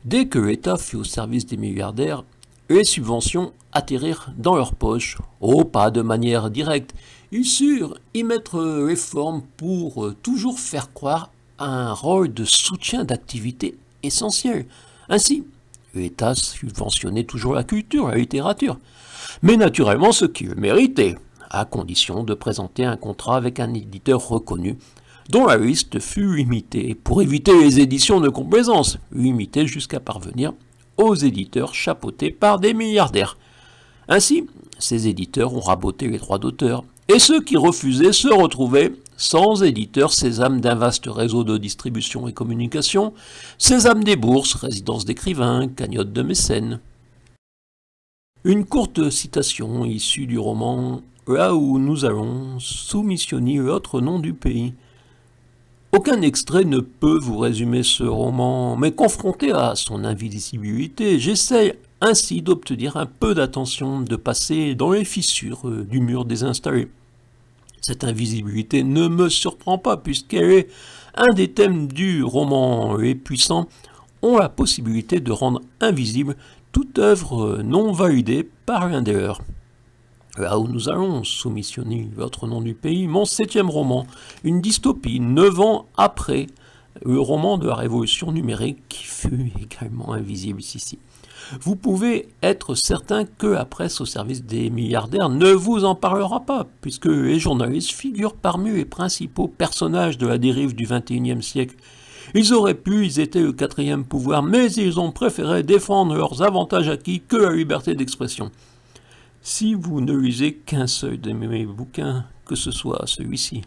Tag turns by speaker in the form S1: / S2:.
S1: Dès que l'État fut au service des milliardaires, les subventions atterrirent dans leurs poches. Oh, pas de manière directe. Ils surent y mettre les formes pour toujours faire croire à un rôle de soutien d'activités essentielles. Ainsi, l'État subventionnait toujours la culture, la littérature, mais naturellement ce qui le méritait, à condition de présenter un contrat avec un éditeur reconnu, dont la liste fut limitée, pour éviter les éditions de complaisance, limitées jusqu'à parvenir aux éditeurs chapeautés par des milliardaires. Ainsi, ces éditeurs ont raboté les droits d'auteur, et ceux qui refusaient se retrouvaient sans éditeurs, sésame d'un vaste réseau de distribution et communication, sésame des bourses, résidence d'écrivains, cagnotte de mécènes. Une courte citation issue du roman « Là où nous allons, soumissionnez l'autre nom du pays ». Aucun extrait ne peut vous résumer ce roman, mais confronté à son invisibilité, j'essaie ainsi d'obtenir un peu d'attention, de passer dans les fissures du mur désinstallé. Cette invisibilité ne me surprend pas puisqu'elle est un des thèmes du roman. Les puissants ont la possibilité de rendre invisible toute œuvre non validée par l'un des leurs. Là où nous allons, soumissionner votre nom du pays, mon 7e roman, une dystopie, 9 ans après le roman de la révolution numérique qui fut également invisible ici. Vous pouvez être certain que la presse au service des milliardaires ne vous en parlera pas, puisque les journalistes figurent parmi les principaux personnages de la dérive du XXIe siècle. Ils étaient le 4e pouvoir, mais ils ont préféré défendre leurs avantages acquis que la liberté d'expression. Si vous ne lisez qu'un seul de mes bouquins, que ce soit celui-ci,